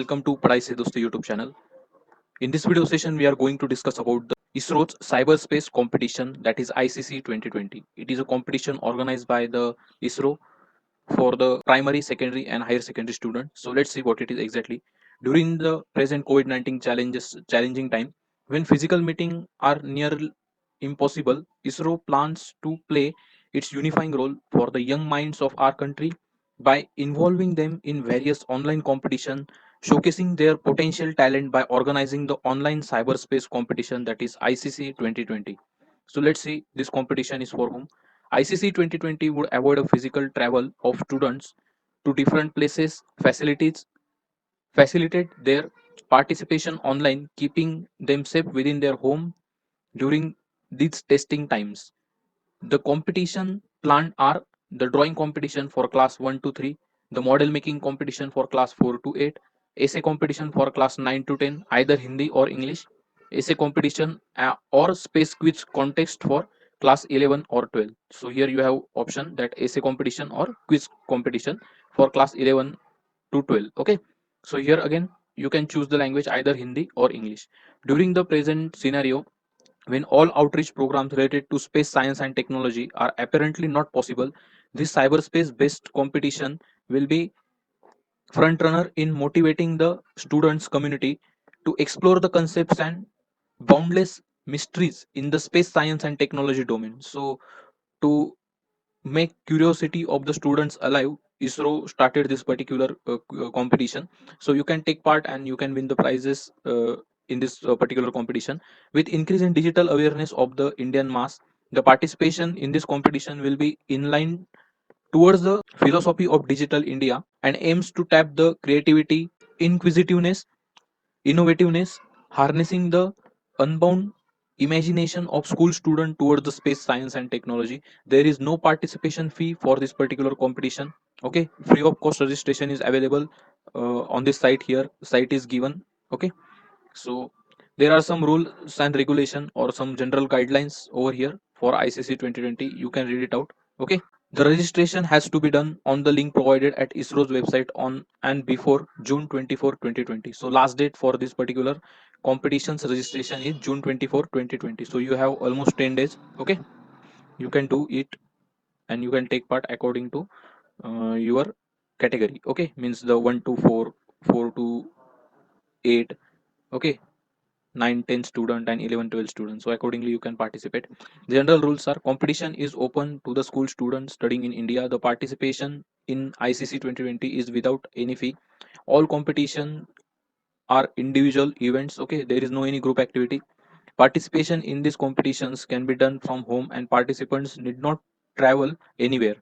welcome to Padhai Se Dosti YouTube channel. In this video session, we are going to discuss about the ISRO's cyberspace competition, that is ICC 2020. It is a competition organized by the ISRO for the primary, secondary, and higher secondary students. So let's see what it is exactly. During the present COVID-19 challenging time, when physical meetings are near impossible, ISRO plans to play its unifying role for the young minds of our country by involving them in various online competition, showcasing their potential talent by organizing the online cyberspace competition, that is ICC 2020. So let's see this competition is for whom. ICC 2020 would avoid a physical travel of students to different places, facilitate their participation online, keeping them safe within their home during these testing times. The competition planned are the drawing competition for class 1 to 3, the model making competition for class 4 to 8, essay competition for class 9 to 10, either Hindi or English, essay competition or space quiz contest for class 11 or 12. So here you have option that essay competition or quiz competition for class 11 to 12. Okay. So here again you can choose the language either Hindi or English. During the present scenario, when all outreach programs related to space science and technology are apparently not possible, this cyberspace based competition will be frontrunner in motivating the students community to explore the concepts and boundless mysteries in the space science and technology domain. So to make curiosity of the students alive, ISRO started this particular competition. So you can take part and you can win the prizes in this particular competition. With increase in digital awareness of the Indian mass, the participation in this competition will be in line towards the philosophy of digital India and aims to tap the creativity, inquisitiveness, innovativeness, harnessing the unbound imagination of school student towards the space science and technology. There is no participation fee for this particular competition. Okay, free of cost registration is available on this site. Here site is given. Okay, so there are some rules and regulation or some general guidelines over here for ICC 2020. You can read it out. Okay, the registration has to be done on the link provided at ISRO's website on and before June 24, 2020. So last date for this particular competition's registration is June 24, 2020. So you have almost 10 days. Okay, you can do it and you can take part according to your category. Okay, means the 1 to 4, 4 to 8. Okay, 9, 10 student and 11, 12 students. So accordingly you can participate. General rules are competition is open to the school students studying in India. The participation in ICC 2020 is without any fee. All competition are individual events. Okay, there is no any group activity. Participation in these competitions can be done from home and participants need not travel anywhere.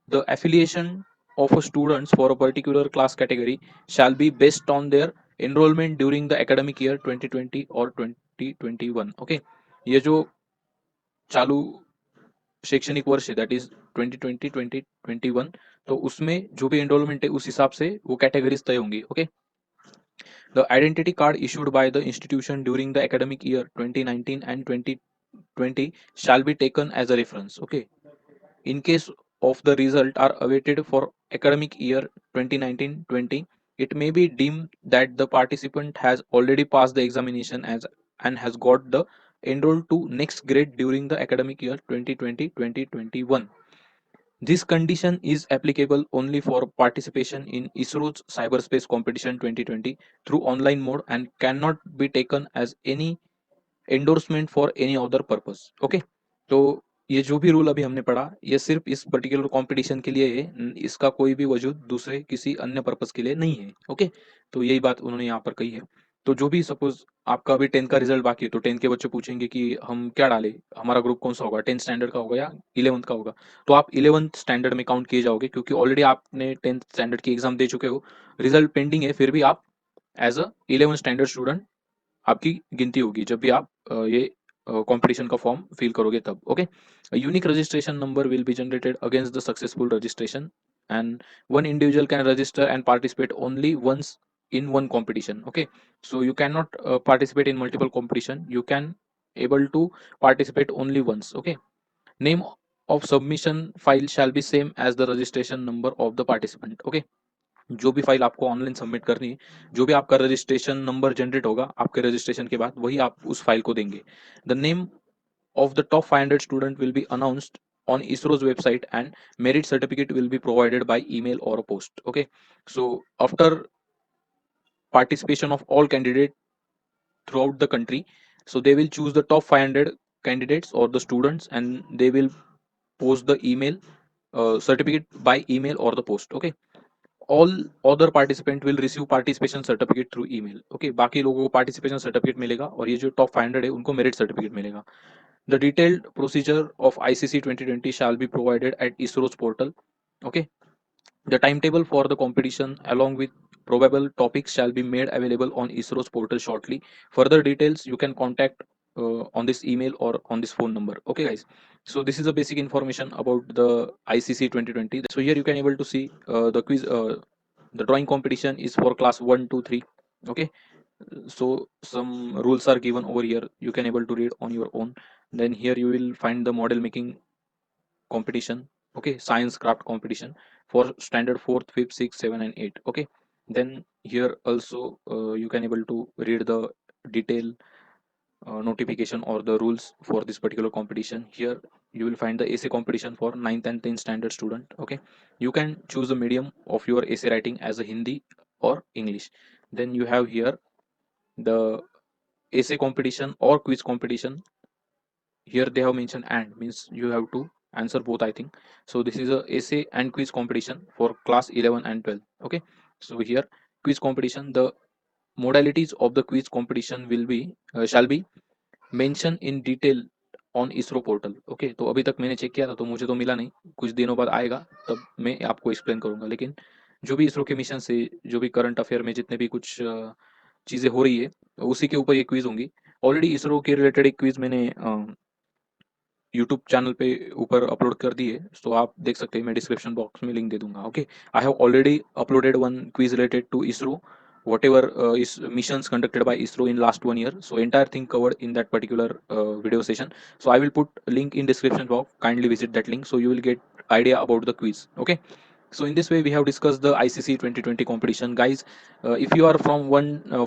The affiliation of a students for a particular class category shall be based on their enrollment during the academic year 2020 or 2021. Okay, ये जो चालू शैक्षणिक वर्ष है that is 2020 2021, तो उसमें जो भी एनरोलमेंट है उस हिसाब से वो कैटेगरीज तय होंगी. Okay, the identity card issued by the institution during the academic year 2019 and 2020 shall be taken as a reference. Okay, in case of the result are awaited for academic year 2019-20, it may be deemed that the participant has already passed the examination as and has got the enrolled to next grade during the academic year 2020-2021. This condition is applicable only for participation in ISRO's cyberspace competition 2020 through online mode and cannot be taken as any endorsement for any other purpose. Okay, तो ये जो भी rule अभी हमने पढ़ा ये सिर्फ इस पर्टिकुलर कंपटीशन के लिए है, इसका कोई भी वजूद दूसरे किसी अन्य पर्पस के लिए नहीं है. ओके, तो यही बात उन्होंने यहाँ पर कही है. तो जो भी सपोज आपका अभी 10th का रिजल्ट बाकी है तो 10th के बच्चे पूछेंगे कि हम क्या डालें, हमारा ग्रुप कौन सा होगा, 10th स्टैंडर्ड का होगा या 11th का होगा, तो आप 11th स्टैंडर्ड में काउंट किए जाओगे क्योंकि ऑलरेडी आपने 10th स्टैंडर्ड की एग्जाम दे चुके हो, रिजल्ट पेंडिंग है, फिर भी आप as a 11th standard student आपकी गिनती होगी जब भी आप ये कंपटीशन का फॉर्म फिल करोगे तब. Okay, unique registration number will be generated against the successful registration and one individual can register and participate only once in one competition. Okay, so you cannot participate in multiple competition, you can able to participate only once. Okay, name of submission file shall be same as the registration number of the participant. Okay, जो भी file आपको online submit करनी है, जो भी आपका registration number generate होगा आपके रजिस्ट्रेशन के बाद, वही आप उस फाइल को देंगे। The name of the top 500 student will be announced on ISRO's website, and merit certificate will be provided by email or a post. Okay, so after participation of all candidates throughout the country, so they will choose the top 500 candidates or the students, and they will post the email certificate by email or the post. Okay, all other participant will receive participation certificate through email. Okay, बाकी लोगों को participation certificate मिलेगा, और ये जो top 500 है उनको merit certificate मिलेगा. The detailed procedure of ICC 2020 shall be provided at ISRO's portal. Okay. The timetable for the competition along with probable topics shall be made available on ISRO's portal shortly. Further details you can contact on this email or on this phone number. Okay, guys. So this is a basic information about the ICC 2020. So here you can able to see the quiz. The drawing competition is for class 1, 2, 3. Okay, so some rules are given over here, you can able to read on your own. Then here you will find the model making competition. Okay, science craft competition for standard 4th, 5th, 6th, 7 and 8. Okay, then here also you can able to read the detail notification or the rules for this particular competition. Here you will find the essay competition for 9th and 10th standard student. Okay, you can choose the medium of your essay writing as a Hindi or English. Then you have here the essay competition or quiz competition. Here they have mentioned and, means you have to answer both, I think. So this is a essay and quiz competition for class 11 and 12. Okay, so here quiz competition, the modalities of the quiz competition will be shall be mentioned in detail on ISRO portal. Okay, तो अभी तक मैंने check किया था तो मुझे तो मिला नहीं, कुछ दिनों बाद आएगा तब मैं आपको एक्सप्लेन करूंगा. लेकिन जो भी इसरो के मिशन से, जो भी करंट अफेयर में जितने भी कुछ चीज़ें हो रही है, उसी के ऊपर ये क्विज होंगी. ऑलरेडी इसरो के रिलेटेड एक क्विज मैंने यूट्यूब चैनल पे ऊपर अपलोड कर दी है, तो आप देख सकते हैं, मैं डिस्क्रिप्शन बॉक्स में लिंक दे दूंगा. Okay, I have already uploaded one quiz related to ISRO, whatever is missions conducted by ISRO in last 1 year. So entire thing covered in that particular video session. So I will put link in description box. Kindly visit that link so you will get idea about the quiz. Okay. So in this way we have discussed the ICC 2020 competition, guys. If you are from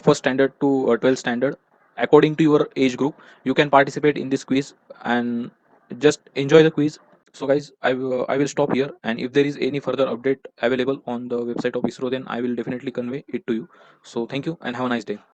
first standard to 12th standard, according to your age group, you can participate in this quiz and just enjoy the quiz. So guys, I will stop here, and if there is any further update available on the website of ISRO, then I will definitely convey it to you. So thank you and have a nice day.